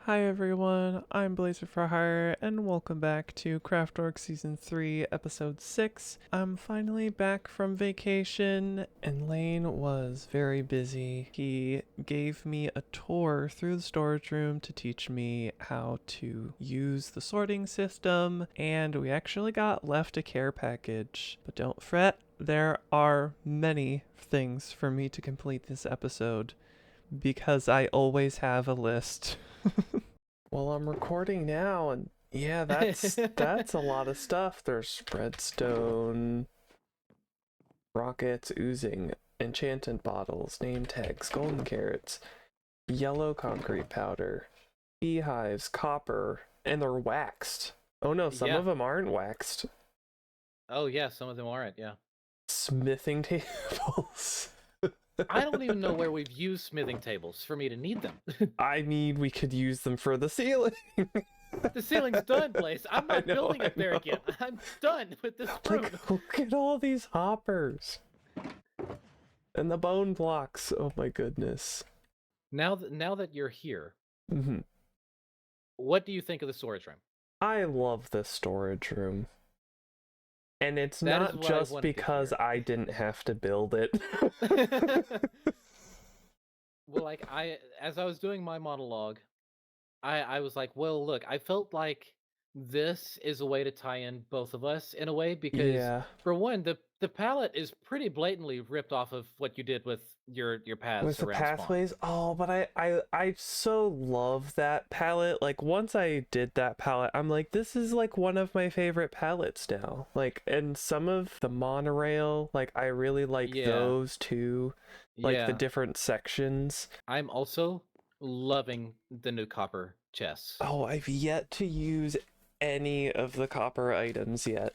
Hi everyone, I'm Blazer for Hire, and welcome back to CraftWorks Season 3, Episode 6. I'm finally back from vacation, and Lane was very busy. He gave me a tour through the storage room to teach me how to use the sorting system, and we actually got left a care package. But don't fret, there are many things for me to complete this episode, because I always have a list. Well, I'm recording now, and yeah, that's a lot of stuff. There's spreadstone, rockets oozing, enchanted bottles, name tags, golden carrots, yellow concrete powder, beehives, copper, and they're waxed. Oh no, some Yeah. of them aren't waxed. Oh, yeah, some of them aren't, yeah. Smithing tables. I don't even know where we've used smithing tables for me to need them. I mean, we could use them for the ceiling. The ceiling's done, Blaze. I'm not building it there again. I'm done with this room. Like, look at all these hoppers. And the bone blocks. Oh my goodness. Now that you're here, Mm-hmm. what do you think of the storage room? I love this storage room. And it's That is not what I just wanted to because hear. I didn't have to build it. Well, like as I was doing my monologue, I was like, well, look, I felt like this is a way to tie in both of us in a way because Yeah. for one, the palette is pretty blatantly ripped off of what you did with your With paths the around spawn. pathways. Oh, but I so love that palette. Like once I did that palette, I'm like, this is like one of my favorite palettes now. Like, and some of the monorail, like I really like Yeah. those too. Like the Yeah. different sections. I'm also loving the new copper chests. Oh, I've yet to use any of the copper items yet.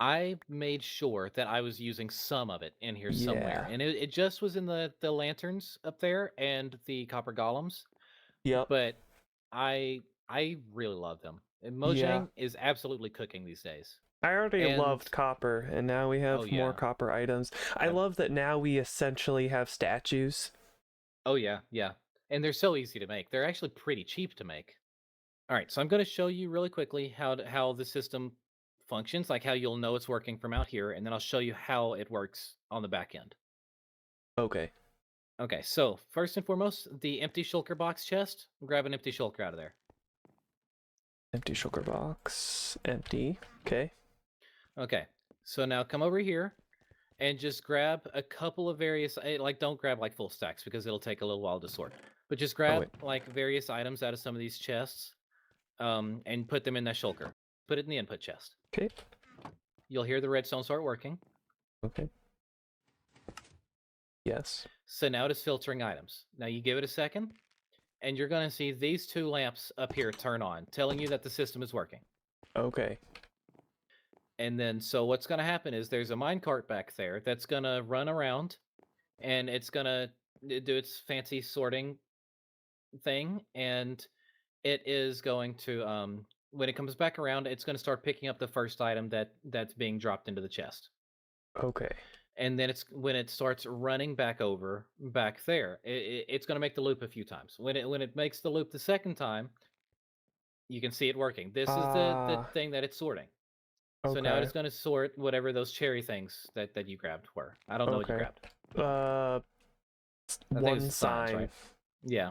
I made sure that I was using some of it in here somewhere. Yeah. And it just was in the lanterns up there and the copper golems. Yep. But I really love them. And Yeah. Mojang is absolutely cooking these days. I already And loved copper, and now we oh have more yeah. copper items. I Uh, love that now we essentially have statues. oh yeah, yeah. And they're so easy to make. They're actually pretty cheap to make. All right, so I'm going to show you really quickly how the system functions, like how you'll know it's working from out here, and then I'll show you how it works on the back end. Okay. Okay, so first and foremost, the empty shulker box chest. Grab an empty shulker out of there. Empty shulker box. Empty. Okay. Okay, so now come over here and just grab a couple of various, like don't grab like full stacks because it'll take a little while to sort. But just Oh, grab wait. like various items out of some of these chests, and put them in that shulker. Put it in the input chest. Okay. You'll hear the redstone start working. Okay. Yes. So now it is filtering items. Now you give it a second, and you're going to see these two lamps up here turn on, telling you that the system is working. Okay. And then, so what's going to happen is there's a minecart back there that's going to run around, and it's going to do its fancy sorting thing, and it is going to, when it comes back around, it's going to start picking up the first item that's being dropped into the chest. Okay. And then it's when it starts running back there, it's going to make the loop a few times. When it makes the loop the second time, you can see it working. This is the thing that it's sorting. So now Okay. it's going to sort whatever those cherry things that you grabbed were. I don't know what you Okay. grabbed. I think One it's the signs, sign. right? Yeah.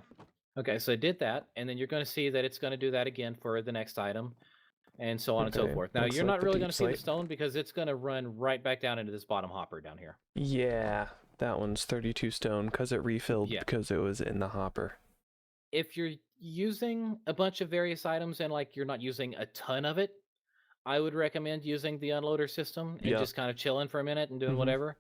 Okay, so it did that, and then you're going to see that it's going to do that again for the next item, and so on and so Okay. forth. Now Looks you're like not the really deep going to see the slate. stone because it's going to run right back down into this bottom hopper down here. Yeah. That one's 32 stone because it refilled Yeah. because it was in the hopper. If you're using a bunch of various items and like you're not using a ton of it, I would recommend using the unloader system and Yep. just kind of chilling for a minute and doing Mhm. whatever.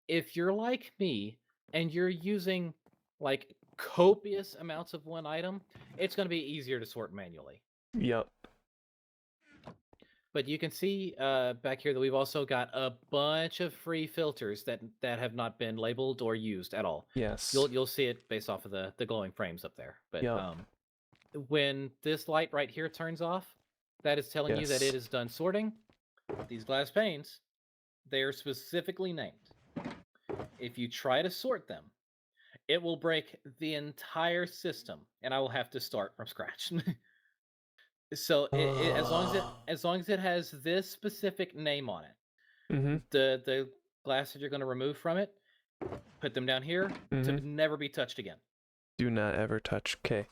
If you're like me and you're using like copious amounts of one item, it's going to be easier to sort manually. Yep. But you can see back here that we've also got a bunch of free filters that have not been labeled or used at all. Yes. You'll see it based off of the glowing frames up there. But Yep. when this light right here turns off, that is telling you that Yes. it is done sorting. These glass panes, they are specifically named. If you try to sort them, it will break the entire system, and I will have to start from scratch. So as long as it has this specific name on it, Mm-hmm. the glass that you're going to remove from it, put them down here to Mm-hmm. never be touched again. Do not ever touch K.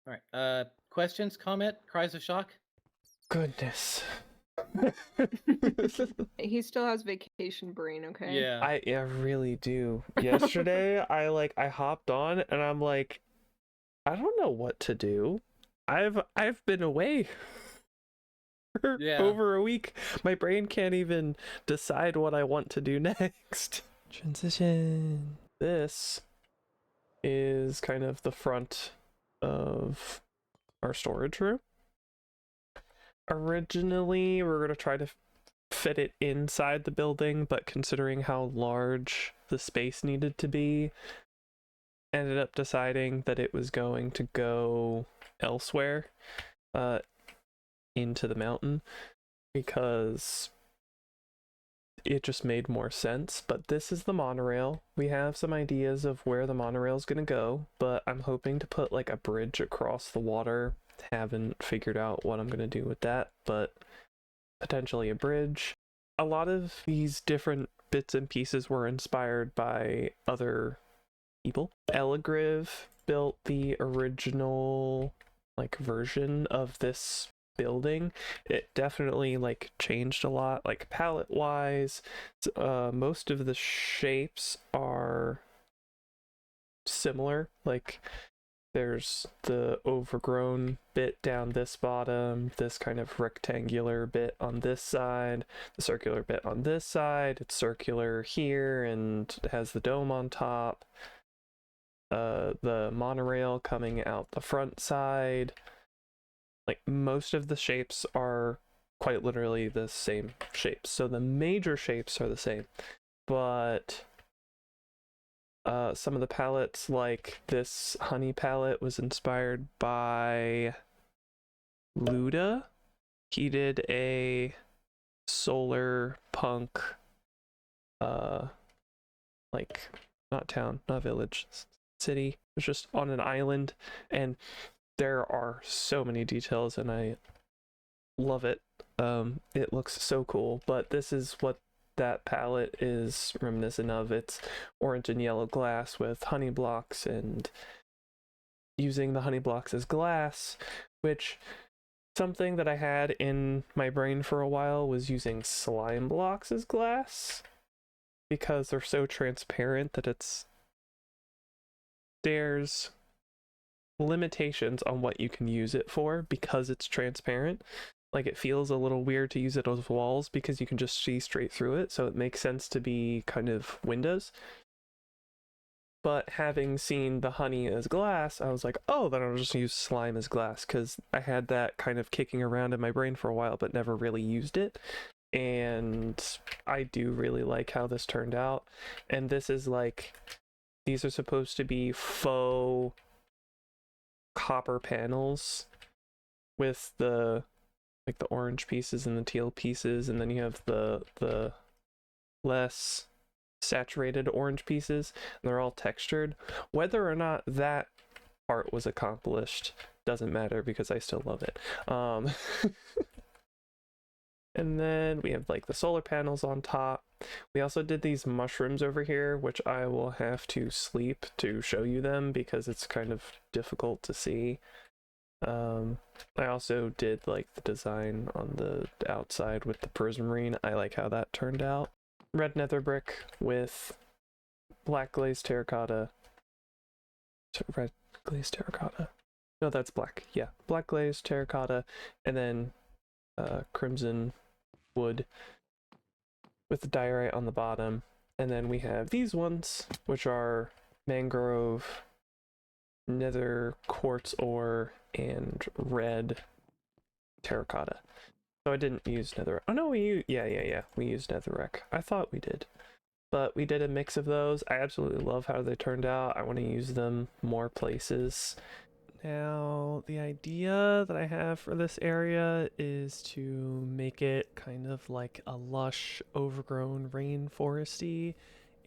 All right. Questions, comment, cries of shock? Goodness. He still has vacation brain, okay? Yeah. I really do. Yesterday, I hopped on and I'm like, I don't know what to do. I've been away for over a week. My brain can't even decide what I want to do next. Transition. This is kind of the front of our storage room. Originally, we were going to try to fit it inside the building, but considering how large the space needed to be, ended up deciding that it was going to go elsewhere, into the mountain, because it just made more sense. But this is the monorail. We have some ideas of where the monorail is going to go, but I'm hoping to put like a bridge across the water. Haven't figured out what I'm going to do with that, but potentially a bridge. A lot of these different bits and pieces were inspired by other people. Eligriv built the original like version of this building. It definitely like changed a lot, like palette wise. Most of the shapes are similar. Like there's the overgrown bit down this bottom, this kind of rectangular bit on this side, the circular bit on this side. It's circular here and it has the dome on top. The monorail coming out the front side. Like most of the shapes are quite literally the same shapes. So the major shapes are the same, but some of the palettes, like this honey palette, was inspired by Luda. He did a solar punk, like not town, not village, city. It's just on an island, and there are so many details, and I love it. It looks so cool. But this is what that palette is reminiscent of. It's orange and yellow glass with honey blocks, and using the honey blocks as glass, which something that I had in my brain for a while was using slime blocks as glass, because they're so transparent that there's limitations on what you can use it for because it's transparent. Like it feels a little weird to use it as walls because you can just see straight through it, so it makes sense to be kind of windows. But having seen the honey as glass, I was like, oh, then I'll just use slime as glass, because I had that kind of kicking around in my brain for a while but never really used it. And I do really like how this turned out. And this is like, these are supposed to be faux copper panels with the like the orange pieces and the teal pieces, and then you have the less saturated orange pieces, and they're all textured. Whether or not that part was accomplished doesn't matter because I still love it. And then we have like the solar panels on top. We also did these mushrooms over here, which I will have to sleep to show you them because it's kind of difficult to see. I also did like the design on the outside with the prismarine. I like how that turned out. Red nether brick with black glazed terracotta. Red glazed terracotta. No, that's black. Yeah, black glazed terracotta, and then crimson wood with the diorite on the bottom. And then we have these ones, which are mangrove, nether quartz ore, and red terracotta. So I didn't use netherrack. Oh no, we used, yeah. We used netherrack. I thought we did. But we did a mix of those. I absolutely love how they turned out. I want to use them more places. Now, the idea that I have for this area is to make it kind of like a lush, overgrown rainforesty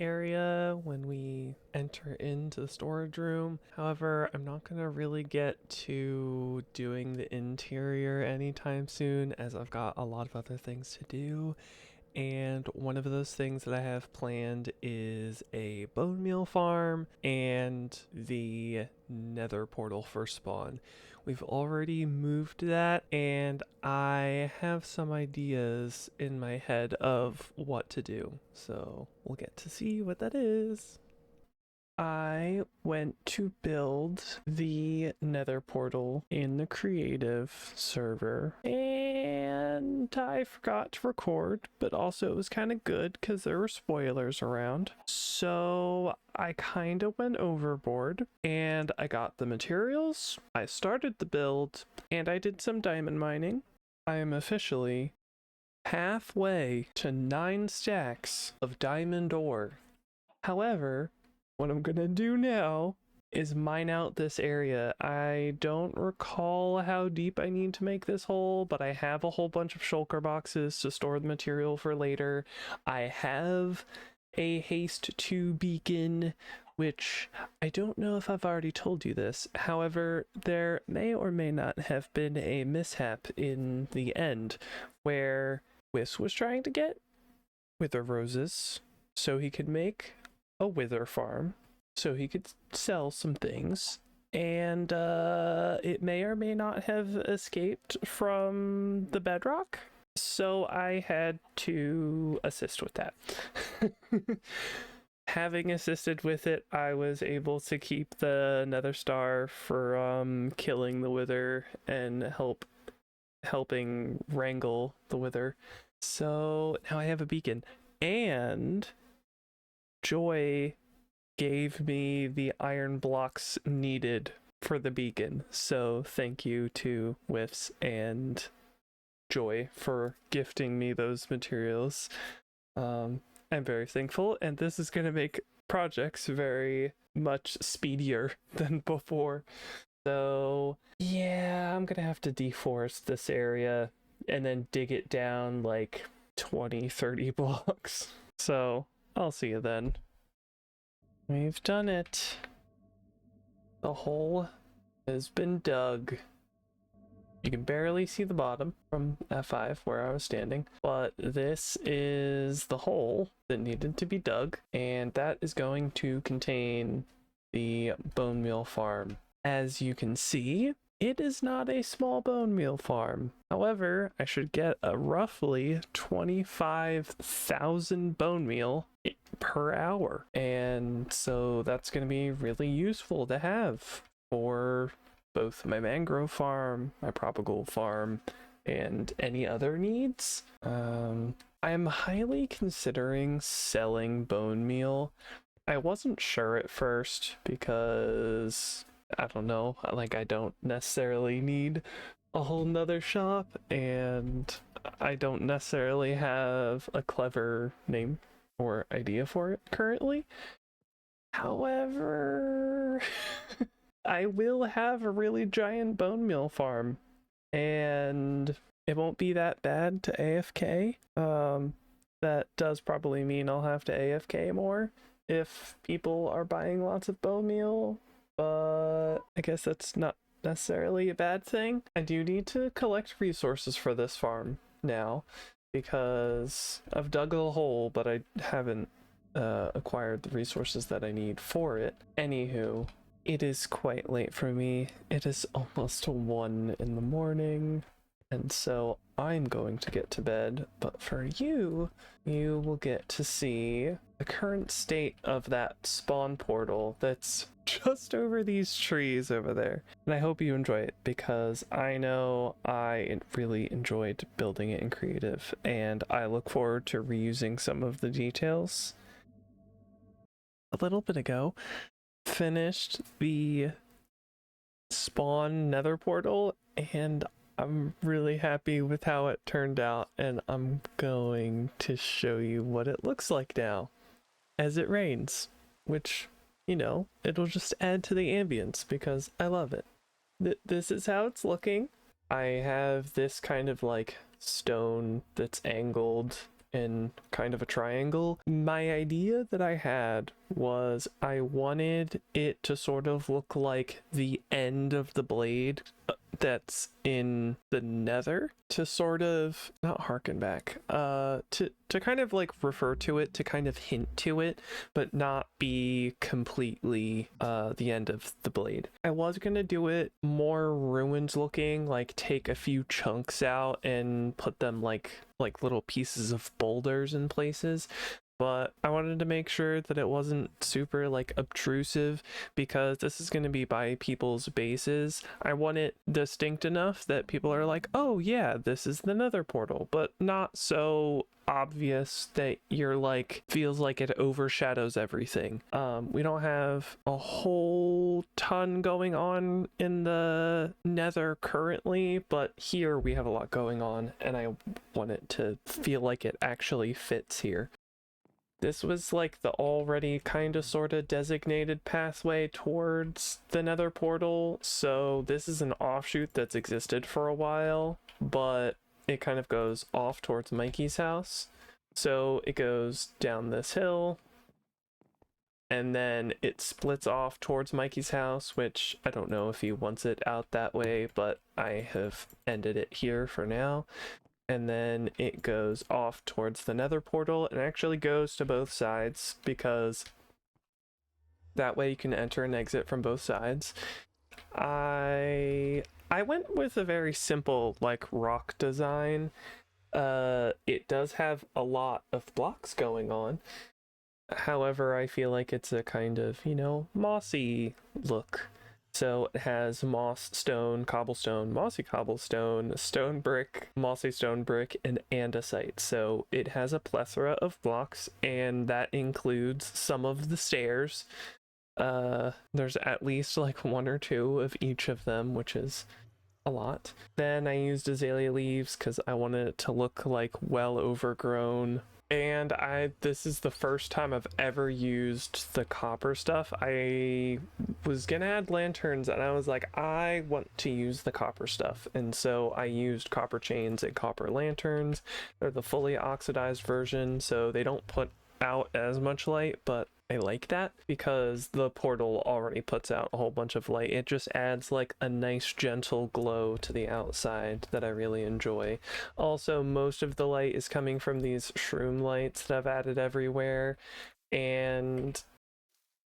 area when we enter into the storage room. However, I'm not going to really get to doing the interior anytime soon, as I've got a lot of other things to do. And one of those things that I have planned is a Bonemeal Farm and the Nether portal for spawn. We've already moved that, and I have some ideas in my head of what to do. So we'll get to see what that is. I went to build the Nether portal in the creative server, and I forgot to record, but also it was kind of good because there were spoilers around. So I kind of went overboard, and I got the materials, I started the build, and I did some diamond mining. I am officially halfway to 9 stacks of diamond ore. However, what I'm gonna do now is mine out this area. I don't recall how deep I need to make this hole, but I have a whole bunch of shulker boxes to store the material for later. I have a haste 2 beacon, which I don't know if I've already told you this. However, there may or may not have been a mishap in the end where Whis was trying to get wither roses so he could make a wither farm, so he could sell some things, and it may or may not have escaped from the bedrock, so I had to assist with that. Having assisted with it, I was able to keep the nether star for killing the wither and helping wrangle the wither. So now I have a beacon, and Joy gave me the iron blocks needed for the beacon. So thank you to Whiffs and Joy for gifting me those materials. I'm very thankful, and this is going to make projects very much speedier than before. So yeah, I'm going to have to deforest this area and then dig it down like 20-30 blocks. So I'll see you then. We've done it. The hole has been dug. You can barely see the bottom from F5 where I was standing, but this is the hole that needed to be dug, and that is going to contain the Bonemeal Farm. As you can see, it is not a small Bonemeal Farm. However, I should get a roughly 25,000 bone meal per hour, and so that's going to be really useful to have for both my mangrove farm, my propagule farm, and any other needs. I am highly considering selling bone meal. I wasn't sure at first because I don't know, like I don't necessarily need a whole nother shop, and I don't necessarily have a clever name or idea for it currently. However, I will have a really giant bone meal farm, and it won't be that bad to AFK. That does probably mean I'll have to AFK more if people are buying lots of bone meal, but I guess that's not necessarily a bad thing. I do need to collect resources for this farm now because I've dug a hole, but I haven't acquired the resources that I need for it. Anywho, it is quite late for me. It is almost 1 in the morning, and so I'm going to get to bed, but for you, you will get to see the current state of that spawn portal that's just over these trees over there. And I hope you enjoy it, because I know I really enjoyed building it in creative, and I look forward to reusing some of the details. A little bit ago, finished the spawn nether portal, and I'm really happy with how it turned out, and I'm going to show you what it looks like now as it rains, which, you know, it'll just add to the ambience because I love it. This is how it's looking. I have this kind of like stone that's angled in kind of a triangle. My idea that I had was I wanted it to sort of look like the end of the blade that's in the nether, to sort of not harken back, to kind of like refer to it, to kind of hint to it, but not be completely the end of the blade. I was gonna do it more ruined looking, like take a few chunks out and put them like little pieces of boulders in places, but I wanted to make sure that it wasn't super like obtrusive, because this is going to be by people's bases. I want it distinct enough that people are like, oh yeah, this is the nether portal, but not so obvious that you're like, feels like it overshadows everything. We don't have a whole ton going on in the nether currently, but here we have a lot going on, and I want it to feel like it actually fits here. This was like the already kind of sort of designated pathway towards the nether portal, so this is an offshoot that's existed for a while, but it kind of goes off towards Mikey's house. So it goes down this hill, and then it splits off towards Mikey's house, which I don't know if he wants it out that way, but I have ended it here for now. And then it goes off towards the nether portal, and actually goes to both sides, because that way you can enter and exit from both sides. I went with a very simple like rock design. It does have a lot of blocks going on. However, I feel like it's a kind of, you know, mossy look. So it has moss, stone, cobblestone, mossy cobblestone, stone brick, mossy stone brick, and andesite. So it has a plethora of blocks, and that includes some of the stairs. There's at least like one or two of each of them, which is a lot. Then I used azalea leaves because I wanted it to look like well overgrown. And this is the first time I've ever used the copper stuff. I was gonna add lanterns, and I was like, I want to use the copper stuff. And so I used copper chains and copper lanterns. They're the fully oxidized version, so they don't put out as much light, but I like that because the portal already puts out a whole bunch of light. It just adds like a nice gentle glow to the outside that I really enjoy. Also, most of the light is coming from these shroom lights that I've added everywhere, and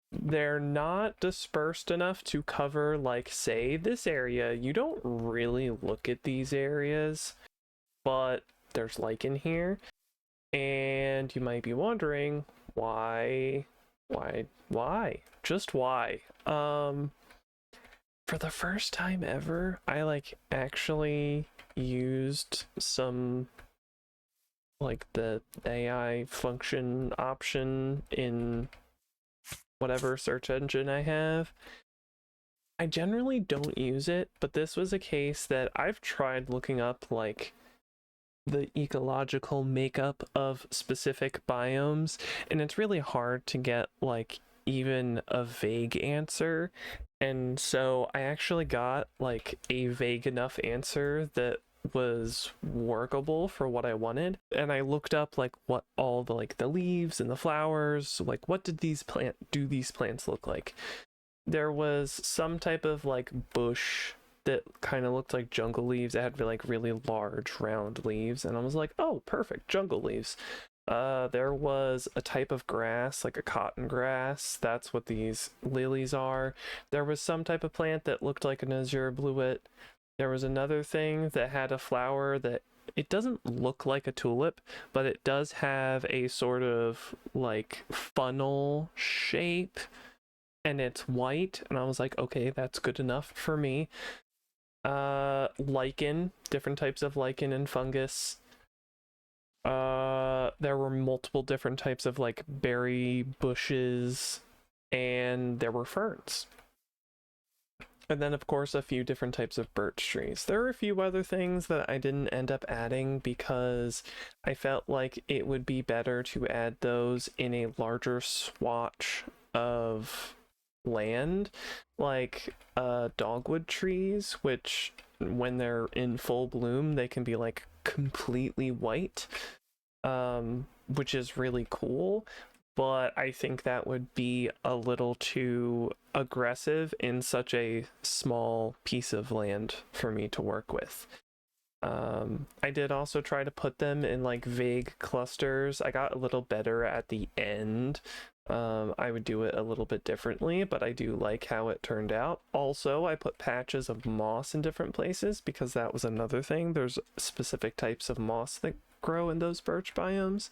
they're not dispersed enough to cover, like, say, this area. You don't really look at these areas, but there's lichen here, and you might be wondering, why? Just why? For the first time ever, I like actually used some like the AI function option in whatever search engine I have. I generally don't use it, but this was a case that I've tried looking up like the ecological makeup of specific biomes, and it's really hard to get like even a vague answer. And so I actually got like a vague enough answer that was workable for what I wanted, and I looked up like what all the like the leaves and the flowers, like what did these plants look like. There was some type of like bush that kind of looked like jungle leaves. It had like really large round leaves, and I was like, oh, perfect, jungle leaves. There was a type of grass, like a cotton grass. That's what these lilies are. There was some type of plant that looked like an azure bluet. There was another thing that had a flower that it doesn't look like a tulip, but it does have a sort of like funnel shape, and it's white, and I was like, okay, that's good enough for me. Lichen, different types of lichen and fungus. There were multiple different types of like berry bushes, and there were ferns. And then of course a few different types of birch trees. There were a few other things that I didn't end up adding because I felt like it would be better to add those in a larger swatch of land, like dogwood trees, which when they're in full bloom they can be like completely white. which is really cool. But I think that would be a little too aggressive in such a small piece of land for me to work with. I did also try to put them in like vague clusters. I got a little better at the end. I would do it a little bit differently, but I do like how it turned out. Also, I put patches of moss in different places because that was another thing. There's specific types of moss that grow in those birch biomes.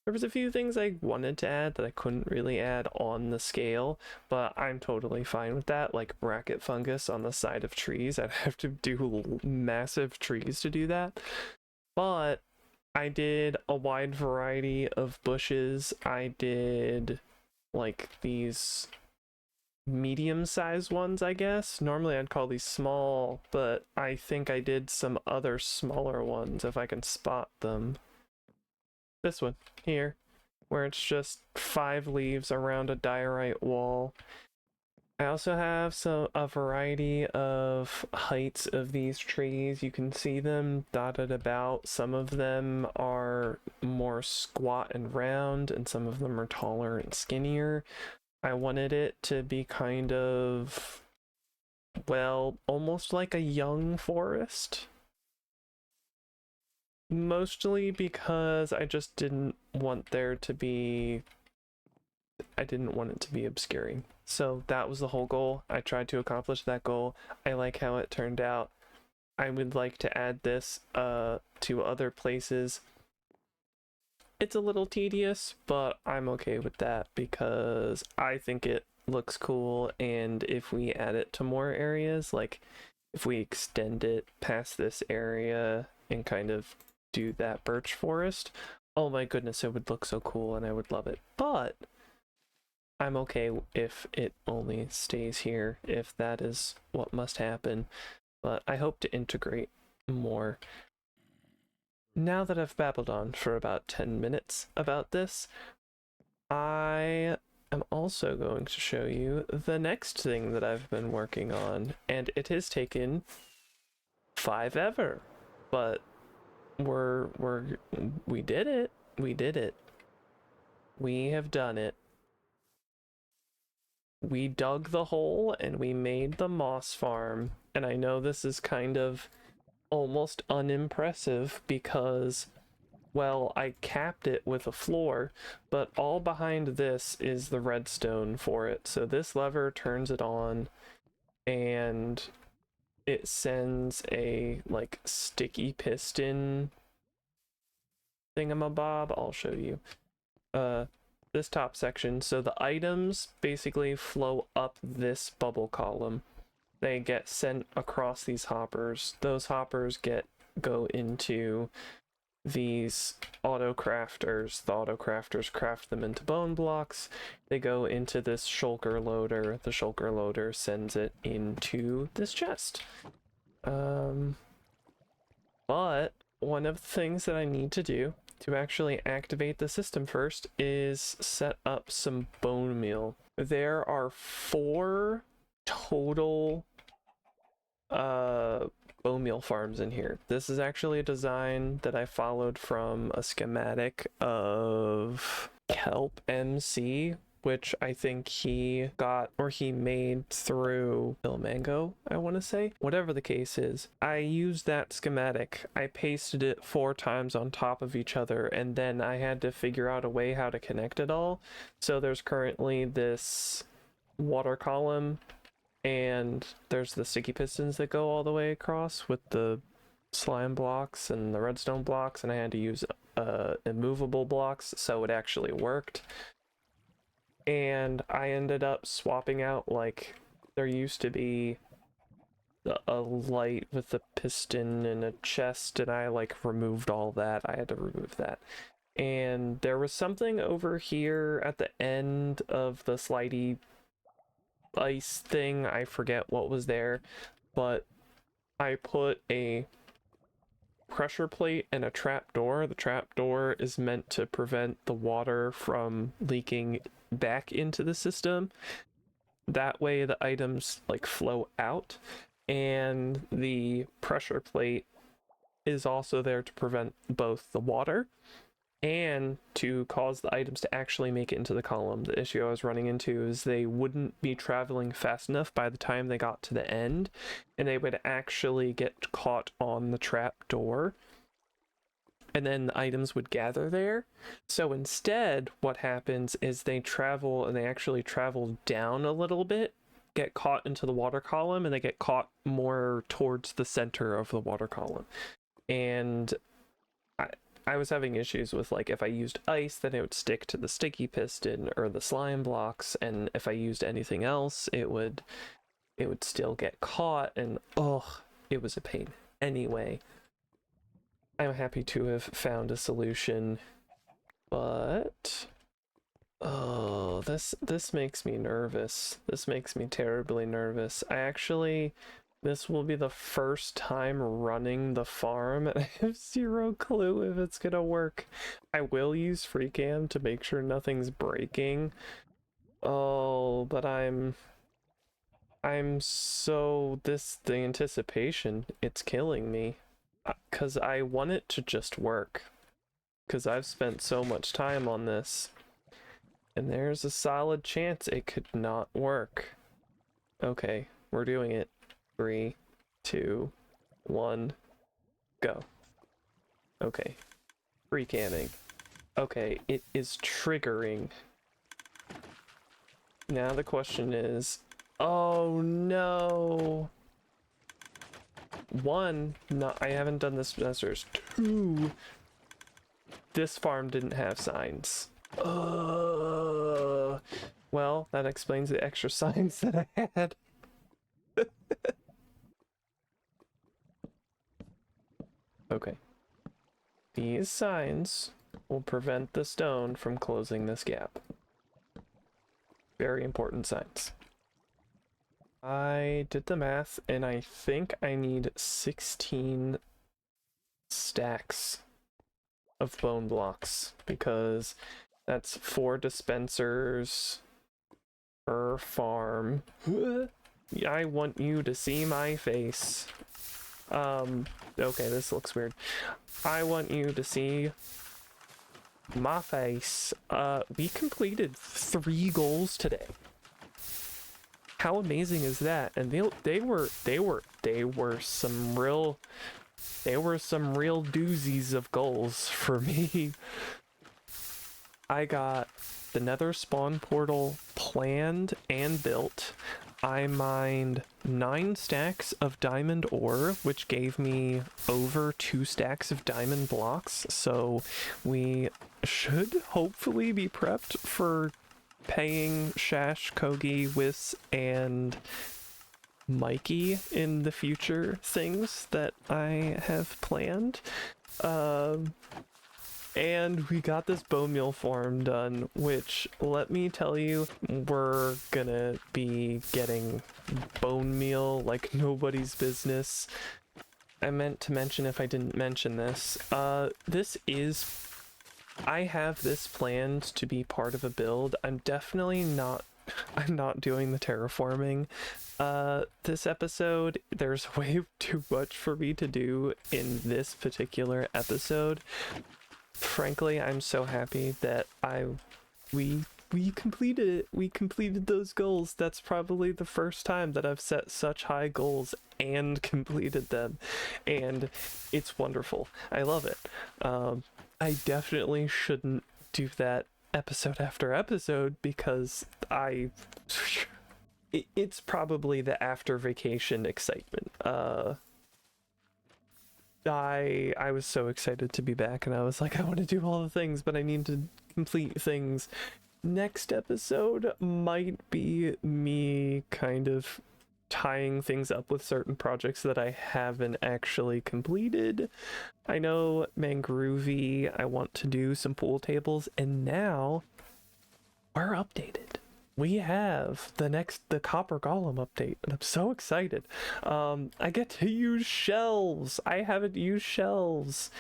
There was a few things I wanted to add that I couldn't really add on the scale, but I'm totally fine with that, like bracket fungus on the side of trees. I'd have to do massive trees to do that. But I did a wide variety of bushes. I did like these medium-sized ones, I guess. Normally I'd call these small, but I think I did some other smaller ones if I can spot them. This one here, where it's just 5 leaves around a diorite wall. I also have a variety of heights of these trees. You can see them dotted about. Some of them are more squat and round, and some of them are taller and skinnier. I wanted it to be kind of, well, almost like a young forest. Mostly because I just didn't want there to be, I didn't want it to be obscuring. So that was the whole goal. I tried to accomplish that goal. I like how it turned out. I would like to add this to other places. It's a little tedious, but I'm okay with that because I think it looks cool, and if we add it to more areas, like if we extend it past this area and kind of do that birch forest, oh my goodness, it would look so cool and I would love it. But I'm okay if it only stays here, if that is what must happen. But I hope to integrate more. Now that I've babbled on for about 10 minutes about this, I am also going to show you the next thing that I've been working on, and it has taken 5 ever, but we did it. We did it. We have done it. We dug the hole and we made the moss farm. And I know this is kind of almost unimpressive because, well, I capped it with a floor, but all behind this is the redstone for it. So this lever turns it on and it sends a like sticky piston thingamabob. I'll show you this top section. So the items basically flow up this bubble column. They get sent across these hoppers. Those hoppers go into these auto crafters. The auto crafters craft them into bone blocks. They go into this shulker loader. The shulker loader sends it into this chest. But one of the things that I need to do to actually activate the system first is set up some bone meal. There are 4 total bone meal farms in here. This is actually a design that I followed from a schematic of Kelp MC, which I think he got or he made through Bill Mango, I want to say. Whatever the case is, I used that schematic. I pasted it 4 times on top of each other, and then I had to figure out a way how to connect it all. So there's currently this water column, and there's the sticky pistons that go all the way across with the slime blocks and the redstone blocks, and I had to use immovable blocks so it actually worked. And I ended up swapping out, like, there used to be a light with a piston and a chest, and I like removed all that. I had to remove that. And there was something over here at the end of the slidey ice thing. I forget what was there, but I put a pressure plate and a trap door. The trap door is meant to prevent the water from leaking back into the system. That way the items like flow out, and the pressure plate is also there to prevent both the water and to cause the items to actually make it into the column. The issue I was running into is they wouldn't be traveling fast enough by the time they got to the end, and they would actually get caught on the trap door, and then the items would gather there. So instead, what happens is they travel, and they actually travel down a little bit, get caught into the water column, and they get caught more towards the center of the water column. And I was having issues with, like, if I used ice, then it would stick to the sticky piston or the slime blocks, and if I used anything else, it would still get caught, and it was a pain. Anyway, I'm happy to have found a solution, but this makes me nervous. This makes me terribly nervous. This will be the first time running the farm, and I have zero clue if it's gonna work. I will use FreeCam to make sure nothing's breaking. But the anticipation, it's killing me. Because I want it to just work. Because I've spent so much time on this. And there's a solid chance it could not work. Okay, we're doing it. 3, 2, 1, go. Okay. Free canning. Okay, it is triggering. Now the question is, oh no. 1, I haven't done this measures. 2, this farm didn't have signs. Well, that explains the extra signs that I had. Okay. These signs will prevent the stone from closing this gap. Very important signs. I did the math, and I think I need 16 stacks of bone blocks, because that's 4 dispensers per farm. I want you to see my face. Okay, this looks weird. I want you to see my face. We completed 3 goals today. How amazing is that? And they were some real doozies of goals for me. I got the Nether spawn portal planned and built. I mined 9 stacks of diamond ore, which gave me over 2 stacks of diamond blocks, so we should hopefully be prepped for paying Shash, Kogi, Whis, and Mikey in the future things that I have planned. And we got this Bonemeal Farm done, which, let me tell you, we're gonna be getting bone meal like nobody's business. I meant to mention, if I didn't mention this, I have this planned to be part of a build. I'm not doing the terraforming. This episode, there's way too much for me to do in this particular episode. Frankly, I'm so happy that we completed it. We completed those goals. That's probably the first time that I've set such high goals and completed them, and it's wonderful. I love it. I definitely shouldn't do that episode after episode, because it's probably the after vacation excitement. I was so excited to be back, and I was like, I want to do all the things, but I need to complete things. Next episode might be me kind of tying things up with certain projects that I haven't actually completed. I know Mangroovy, I want to do some pool tables, and now we're updated. We have the Copper Golem update, and I'm so excited. I get to use shelves. I haven't used shelves.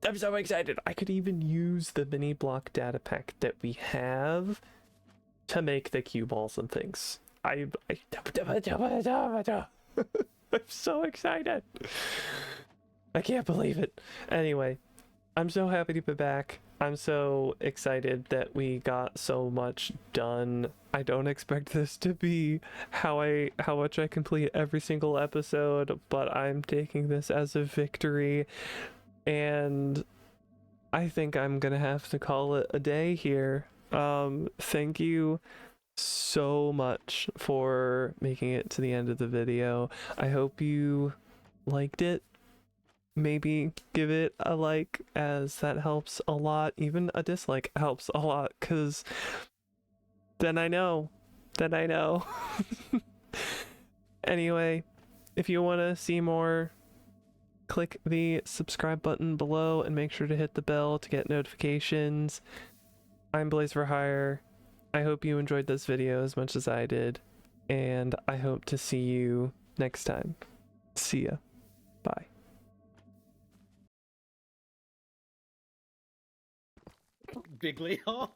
I'm so excited. I could even use the mini block data pack that we have to make the cue balls and things. I'm so excited. I can't believe it. Anyway, I'm so happy to be back. I'm so excited that we got so much done. I don't expect this to be how much I complete every single episode, but I'm taking this as a victory, and I think I'm gonna have to call it a day here. Thank you so much for making it to the end of the video. I hope you liked it. Maybe give it a like, as that helps a lot. Even a dislike helps a lot, because then I know. Anyway, if you want to see more, click the subscribe button below and make sure to hit the bell to get notifications. I'm Blaze for Hire. I hope you enjoyed this video as much as I did, and I hope to see you next time. See ya. Bye. Bigly honk.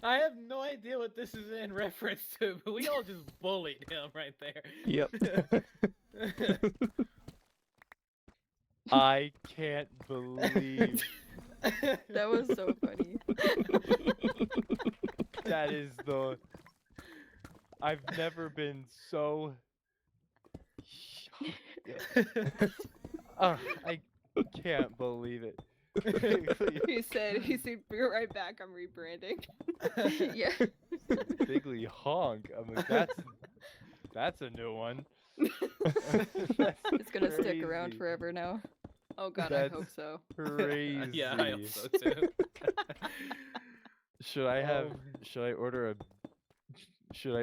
I have no idea what this is in reference to, but we all just bullied him right there. Yep. I can't believe That was so funny. that is the. I've never been so. I can't believe it. He said, be right back, I'm rebranding. Yeah. Bigly honk. I'm like, that's a new one. It's gonna stick around Crazy. forever now. Oh god, That's I hope so. Crazy. Yeah, I hope so too. Should I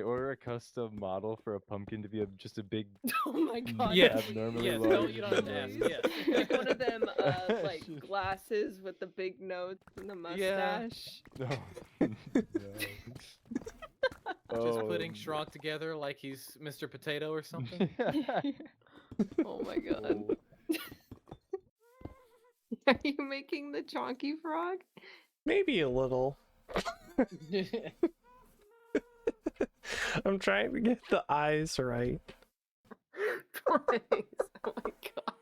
order a custom model for a pumpkin to be just a big Oh my god. Yes, abnormally yes, large no, you don't have to ask. nose? Yes. Like one of them like glasses with the big nose and the mustache. No. No. Just putting Oh, Shrunk together like he's Mr. Potato or something. Oh my god. Are you making the chonky frog? Maybe a little. I'm trying to get the eyes right. Please. Oh my god.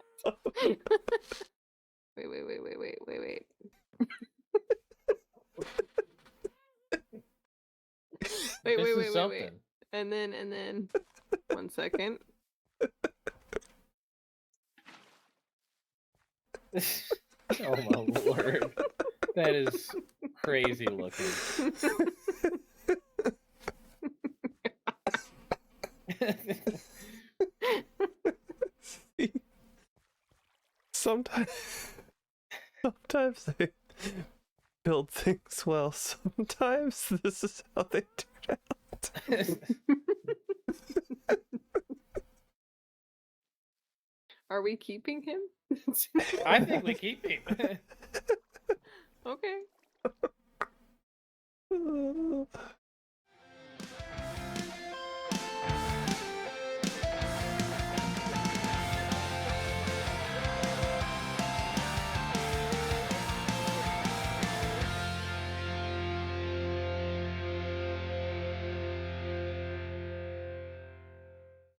Wait. Wait. Something. And then 1 second. Oh my lord. That is crazy looking. Sometimes they build things well. Sometimes this is how they turn out. Are we keeping him? I think we keep him. Okay.